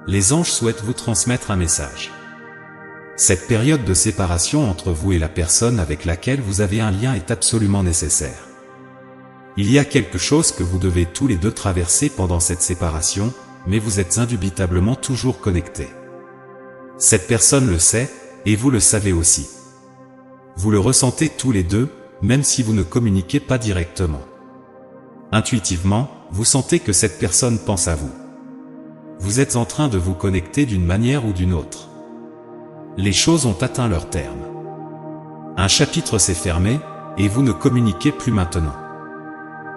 Les anges souhaitent vous transmettre un message. Cette période de séparation entre vous et la personne avec laquelle vous avez un lien est absolument nécessaire. Il y a quelque chose que vous devez tous les deux traverser pendant cette séparation, mais vous êtes indubitablement toujours connectés. Cette personne le sait, et vous le savez aussi. Vous le ressentez tous les deux, même si vous ne communiquez pas directement. Intuitivement, vous sentez que cette personne pense à vous. Vous êtes en train de vous connecter d'une manière ou d'une autre. Les choses ont atteint leur terme. Un chapitre s'est fermé, et vous ne communiquez plus maintenant.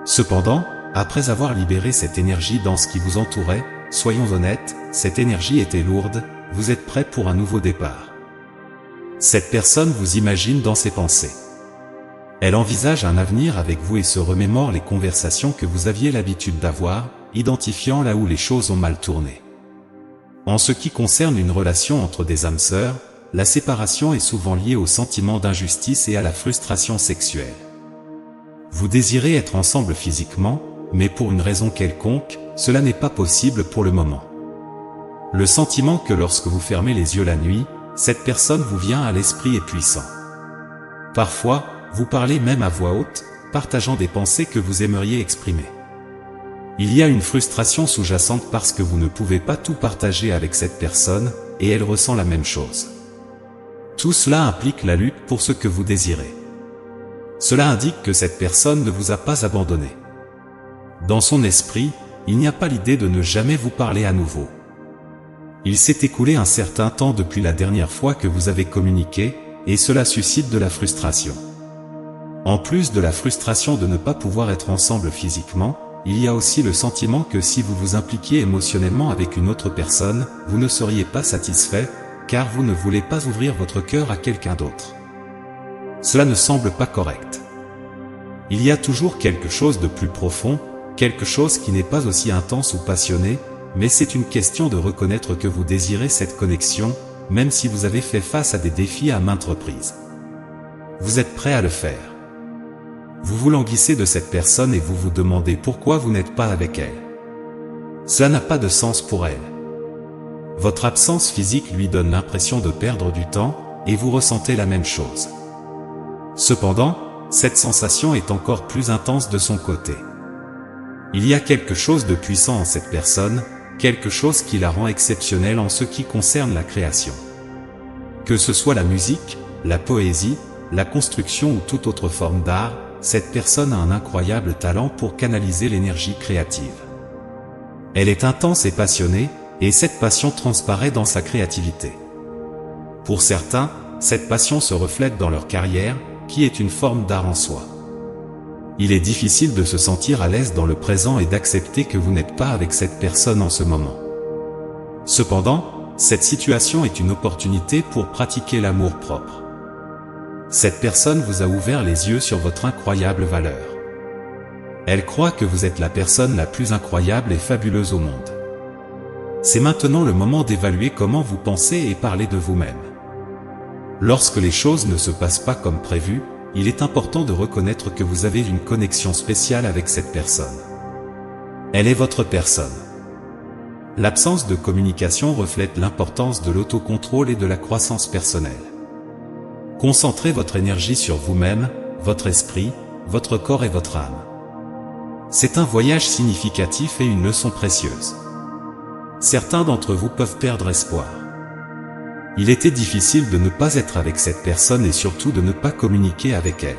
Cependant, après avoir libéré cette énergie dans ce qui vous entourait, soyons honnêtes, cette énergie était lourde, vous êtes prêt pour un nouveau départ. Cette personne vous imagine dans ses pensées. Elle envisage un avenir avec vous et se remémore les conversations que vous aviez l'habitude d'avoir, identifiant là où les choses ont mal tourné. En ce qui concerne une relation entre des âmes sœurs, la séparation est souvent liée au sentiment d'injustice et à la frustration sexuelle. Vous désirez être ensemble physiquement, mais pour une raison quelconque, cela n'est pas possible pour le moment. Le sentiment que lorsque vous fermez les yeux la nuit, cette personne vous vient à l'esprit est puissant. Parfois, vous parlez même à voix haute, partageant des pensées que vous aimeriez exprimer. Il y a une frustration sous-jacente parce que vous ne pouvez pas tout partager avec cette personne, et elle ressent la même chose. Tout cela implique la lutte pour ce que vous désirez. Cela indique que cette personne ne vous a pas abandonné. Dans son esprit, il n'y a pas l'idée de ne jamais vous parler à nouveau. Il s'est écoulé un certain temps depuis la dernière fois que vous avez communiqué, et cela suscite de la frustration. En plus de la frustration de ne pas pouvoir être ensemble physiquement, il y a aussi le sentiment que si vous vous impliquiez émotionnellement avec une autre personne, vous ne seriez pas satisfait, car vous ne voulez pas ouvrir votre cœur à quelqu'un d'autre. Cela ne semble pas correct. Il y a toujours quelque chose de plus profond, quelque chose qui n'est pas aussi intense ou passionné, mais c'est une question de reconnaître que vous désirez cette connexion, même si vous avez fait face à des défis à maintes reprises. Vous êtes prêt à le faire. Vous vous languissez de cette personne et vous vous demandez pourquoi vous n'êtes pas avec elle. Cela n'a pas de sens pour elle. Votre absence physique lui donne l'impression de perdre du temps, et vous ressentez la même chose. Cependant, cette sensation est encore plus intense de son côté. Il y a quelque chose de puissant en cette personne, quelque chose qui la rend exceptionnelle en ce qui concerne la création. Que ce soit la musique, la poésie, la construction ou toute autre forme d'art, cette personne a un incroyable talent pour canaliser l'énergie créative. Elle est intense et passionnée, et cette passion transparaît dans sa créativité. Pour certains, cette passion se reflète dans leur carrière, qui est une forme d'art en soi. Il est difficile de se sentir à l'aise dans le présent et d'accepter que vous n'êtes pas avec cette personne en ce moment. Cependant, cette situation est une opportunité pour pratiquer l'amour-propre. Cette personne vous a ouvert les yeux sur votre incroyable valeur. Elle croit que vous êtes la personne la plus incroyable et fabuleuse au monde. C'est maintenant le moment d'évaluer comment vous pensez et parlez de vous-même. Lorsque les choses ne se passent pas comme prévu, il est important de reconnaître que vous avez une connexion spéciale avec cette personne. Elle est votre personne. L'absence de communication reflète l'importance de l'autocontrôle et de la croissance personnelle. Concentrez votre énergie sur vous-même, votre esprit, votre corps et votre âme. C'est un voyage significatif et une leçon précieuse. Certains d'entre vous peuvent perdre espoir. Il était difficile de ne pas être avec cette personne et surtout de ne pas communiquer avec elle.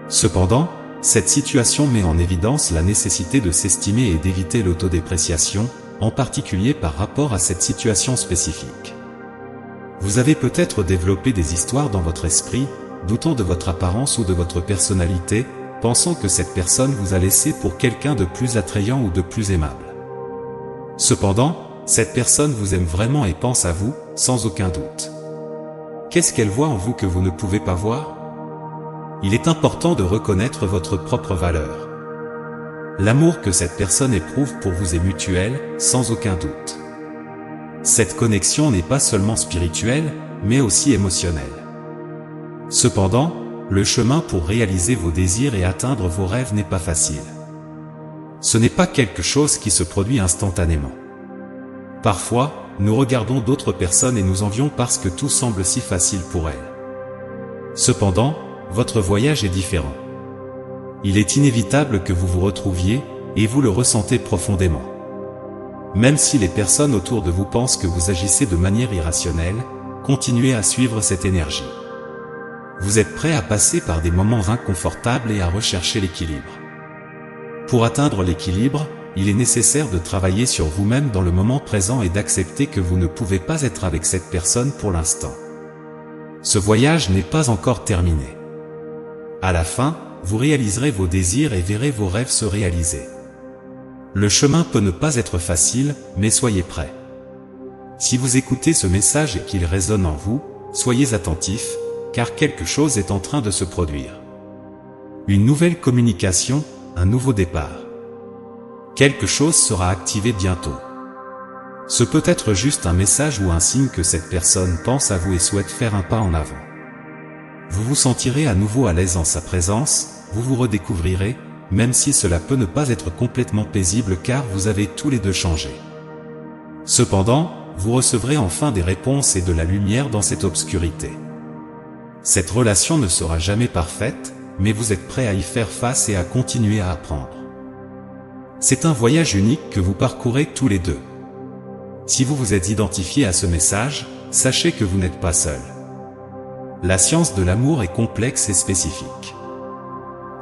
Cependant, cette situation met en évidence la nécessité de s'estimer et d'éviter l'autodépréciation, en particulier par rapport à cette situation spécifique. Vous avez peut-être développé des histoires dans votre esprit, doutant de votre apparence ou de votre personnalité, pensant que cette personne vous a laissé pour quelqu'un de plus attrayant ou de plus aimable. Cependant, cette personne vous aime vraiment et pense à vous, sans aucun doute. Qu'est-ce qu'elle voit en vous que vous ne pouvez pas voir? Il est important de reconnaître votre propre valeur. L'amour que cette personne éprouve pour vous est mutuel, sans aucun doute. Cette connexion n'est pas seulement spirituelle, mais aussi émotionnelle. Cependant, le chemin pour réaliser vos désirs et atteindre vos rêves n'est pas facile. Ce n'est pas quelque chose qui se produit instantanément. Parfois, nous regardons d'autres personnes et nous envions parce que tout semble si facile pour elles. Cependant, votre voyage est différent. Il est inévitable que vous vous retrouviez, et vous le ressentez profondément. Même si les personnes autour de vous pensent que vous agissez de manière irrationnelle, continuez à suivre cette énergie. Vous êtes prêt à passer par des moments inconfortables et à rechercher l'équilibre. Pour atteindre l'équilibre, il est nécessaire de travailler sur vous-même dans le moment présent et d'accepter que vous ne pouvez pas être avec cette personne pour l'instant. Ce voyage n'est pas encore terminé. À la fin, vous réaliserez vos désirs et verrez vos rêves se réaliser. Le chemin peut ne pas être facile, mais soyez prêts. Si vous écoutez ce message et qu'il résonne en vous, soyez attentifs, car quelque chose est en train de se produire. Une nouvelle communication, un nouveau départ. Quelque chose sera activé bientôt. Ce peut être juste un message ou un signe que cette personne pense à vous et souhaite faire un pas en avant. Vous vous sentirez à nouveau à l'aise en sa présence, vous vous redécouvrirez, même si cela peut ne pas être complètement paisible car vous avez tous les deux changé. Cependant, vous recevrez enfin des réponses et de la lumière dans cette obscurité. Cette relation ne sera jamais parfaite, mais vous êtes prêt à y faire face et à continuer à apprendre. C'est un voyage unique que vous parcourez tous les deux. Si vous vous êtes identifié à ce message, sachez que vous n'êtes pas seul. La science de l'amour est complexe et spécifique.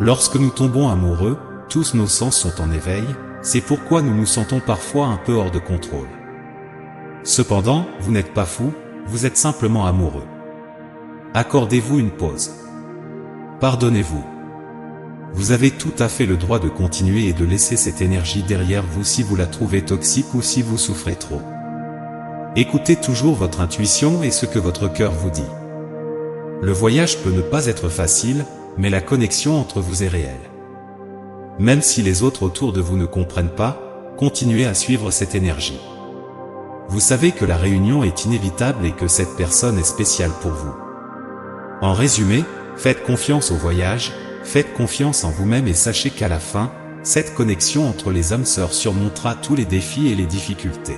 Lorsque nous tombons amoureux, tous nos sens sont en éveil, c'est pourquoi nous nous sentons parfois un peu hors de contrôle. Cependant, vous n'êtes pas fou, vous êtes simplement amoureux. Accordez-vous une pause. Pardonnez-vous. Vous avez tout à fait le droit de continuer et de laisser cette énergie derrière vous si vous la trouvez toxique ou si vous souffrez trop. Écoutez toujours votre intuition et ce que votre cœur vous dit. Le voyage peut ne pas être facile, mais la connexion entre vous est réelle. Même si les autres autour de vous ne comprennent pas, continuez à suivre cette énergie. Vous savez que la réunion est inévitable et que cette personne est spéciale pour vous. En résumé, faites confiance au voyage, faites confiance en vous-même et sachez qu'à la fin, cette connexion entre les âmes sœurs surmontera tous les défis et les difficultés.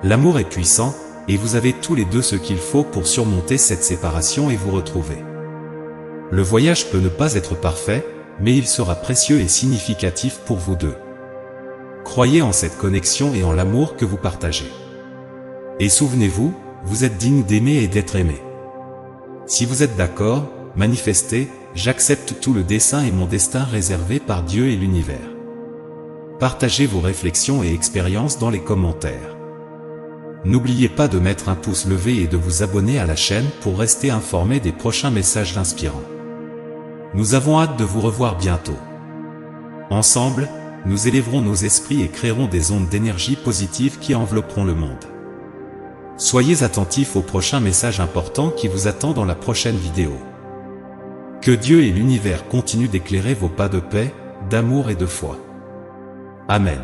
L'amour est puissant, et vous avez tous les deux ce qu'il faut pour surmonter cette séparation et vous retrouver. Le voyage peut ne pas être parfait, mais il sera précieux et significatif pour vous deux. Croyez en cette connexion et en l'amour que vous partagez. Et souvenez-vous, vous êtes digne d'aimer et d'être aimé. Si vous êtes d'accord, manifestez, j'accepte tout le dessein et mon destin réservé par Dieu et l'univers. Partagez vos réflexions et expériences dans les commentaires. N'oubliez pas de mettre un pouce levé et de vous abonner à la chaîne pour rester informé des prochains messages inspirants. Nous avons hâte de vous revoir bientôt. Ensemble, nous élèverons nos esprits et créerons des ondes d'énergie positive qui envelopperont le monde. Soyez attentifs au prochain message important qui vous attend dans la prochaine vidéo. Que Dieu et l'univers continuent d'éclairer vos pas de paix, d'amour et de foi. Amen.